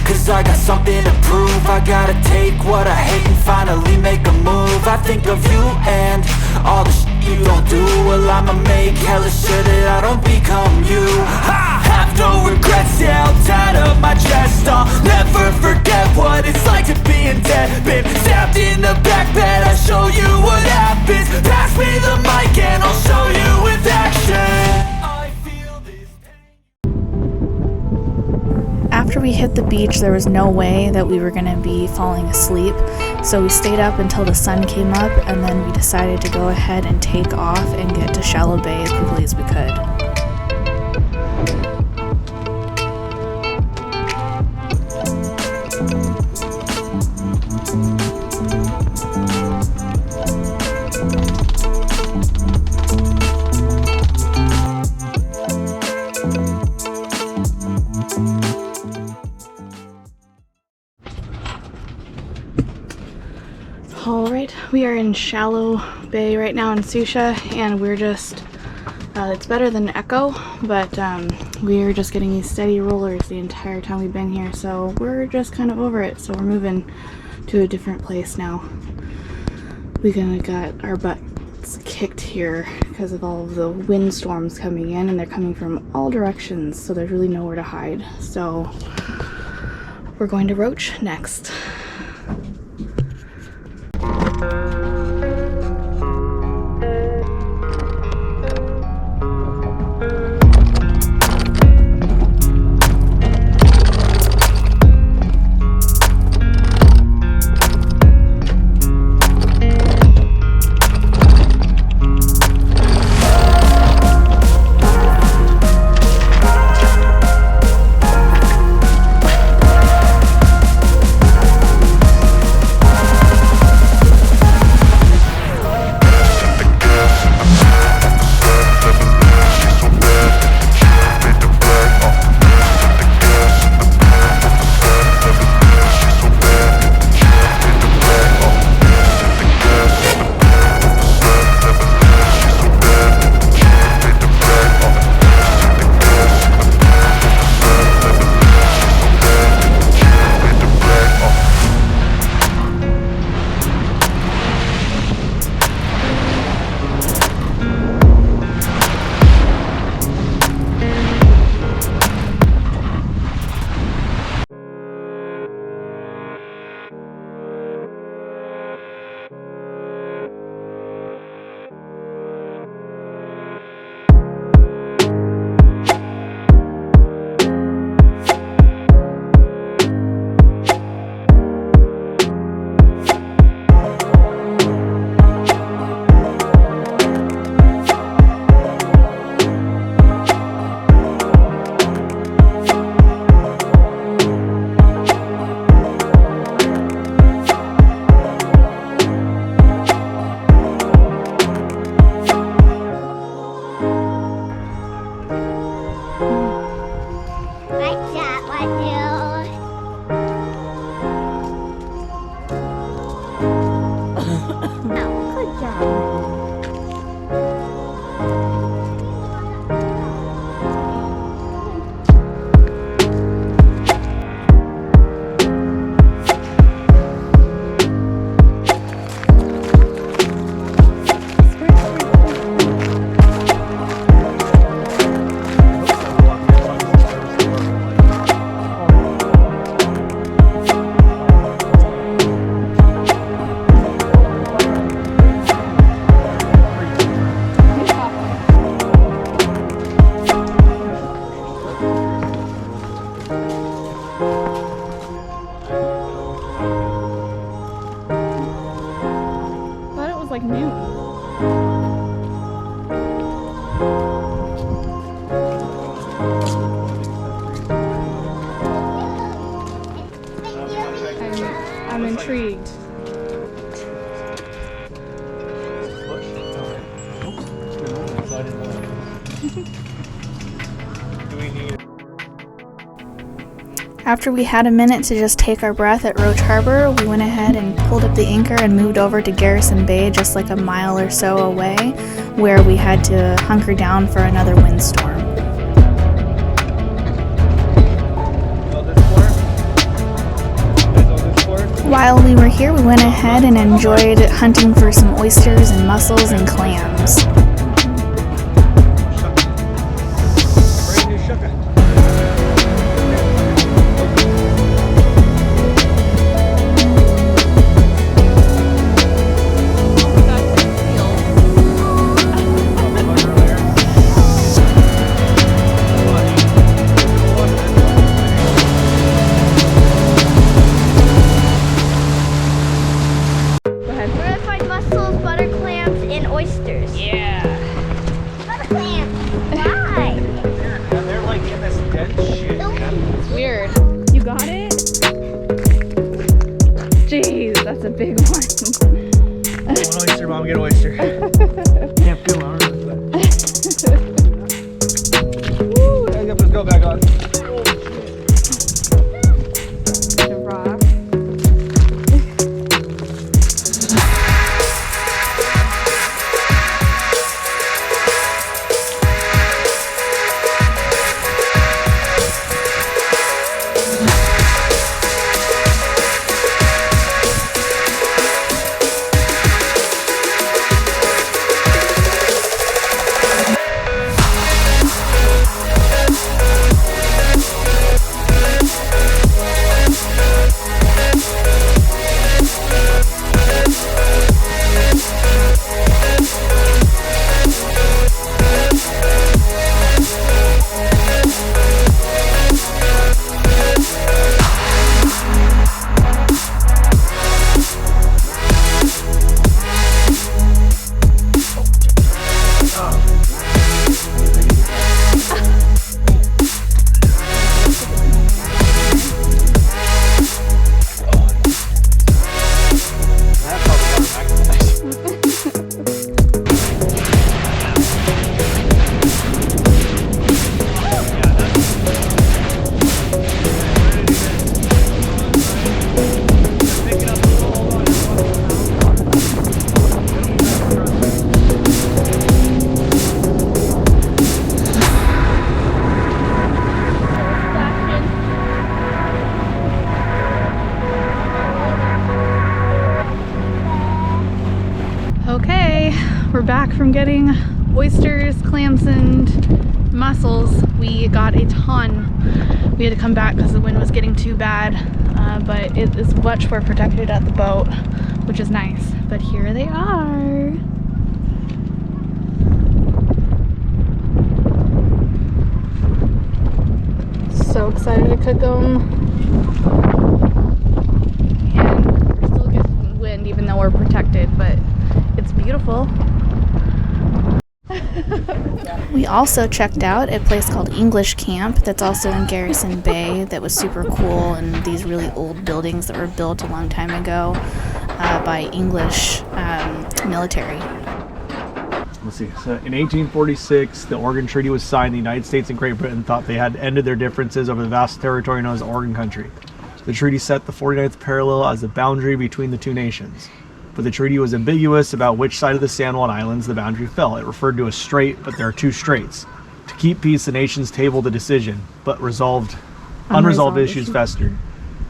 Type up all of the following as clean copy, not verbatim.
cause I got something to prove. I gotta take what I hate and finally make a move. I think of you and all the shit you don't do. Well, I'ma make hella sure that I don't become you. I have no regrets, yeah, I'll tie up my chest. I'll never forget what it's like to be in debt. Been stabbed in the back bed, I'll show you what happens. Pass me the mic and I'll show you with action. After we hit the beach, there was no way that we were going to be falling asleep, so we stayed up until the sun came up, and then we decided to go ahead and take off and get to Shallow Bay as quickly as we could. Alright, we are in Shallow Bay right now in Sucia, and we're just, it's better than Echo, but we're just getting these steady rollers the entire time we've been here, so we're just kind of over it, so we're moving to a different place now. We kinda got our butts kicked here because of all of the windstorms coming in, and they're coming from all directions, so there's really nowhere to hide. So we're going to Roche next. I'm intrigued. After we had a minute to just take our breath at Roche Harbor, we went ahead and pulled up the anchor and moved over to Garrison Bay, just like a mile or so away, where we had to hunker down for another windstorm. While we were here, we went ahead and enjoyed hunting for some oysters and mussels and clams. We're gonna find mussels, butter clams, and oysters. Yeah. Butter clams. Why? They're like in this dense shit. It's weird. You got it? Jeez, that's a big one. One oyster, mom, get an oyster. Can't feel it. Woo, I got this go back on. The rock. Okay, we're back from getting oysters, clams, and mussels. We got a ton. We had to come back because the wind was getting too bad, but it is much more protected at the boat, which is nice. But here they are. So excited to cook them. And we're still getting wind even though we're protected, but it's beautiful. We also checked out a place called English Camp that's also in Garrison Bay that was super cool, and these really old buildings that were built a long time ago by English military. Let's see. So in 1846, the Oregon Treaty was signed. The United States and Great Britain thought they had ended their differences over the vast territory known as Oregon Country. The treaty set the 49th parallel as the boundary between the two nations. But the treaty was ambiguous about which side of the San Juan Islands the boundary fell. It referred to a strait, but there are two straits. To keep peace, the nations tabled a decision, but unresolved issues festered.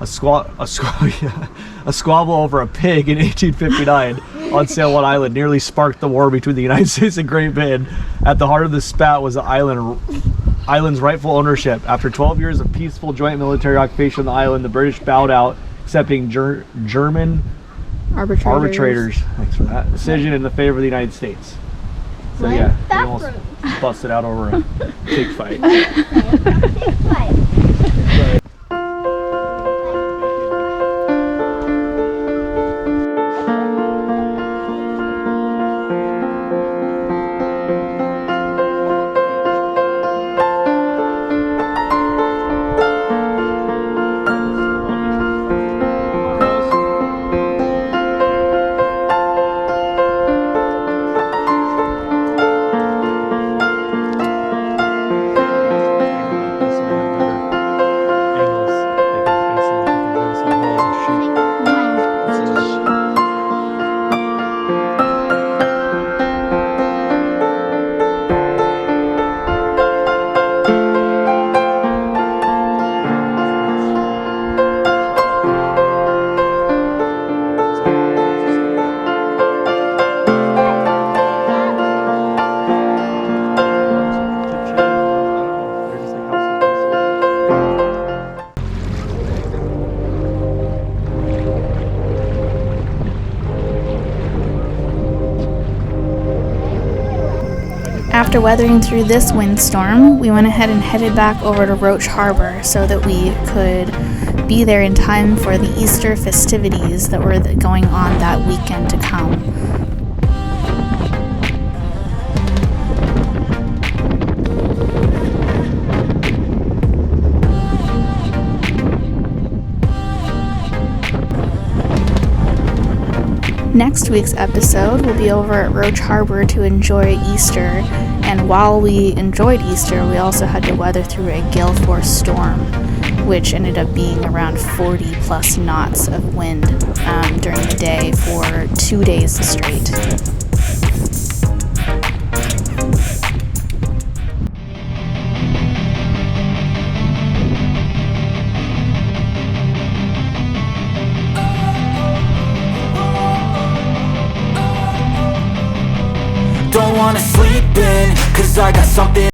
A squabble over a pig in 1859 on San Juan Island nearly sparked the war between the United States and Great Britain. At the heart of the spat was the island's rightful ownership. After 12 years of peaceful joint military occupation on the island, the British bowed out, accepting German arbitrators, thanks for that, decision in the favor of the United States. So yeah, they almost busted out over a pig fight. Big fight. After weathering through this windstorm, we went ahead and headed back over to Roche Harbor so that we could be there in time for the Easter festivities that were going on that weekend to come. Next week's episode will be over at Roche Harbor to enjoy Easter, and while we enjoyed Easter, we also had to weather through a gale force storm, which ended up being around 40 plus knots of wind during the day for 2 days straight. Don't wanna sleep in, cause I got something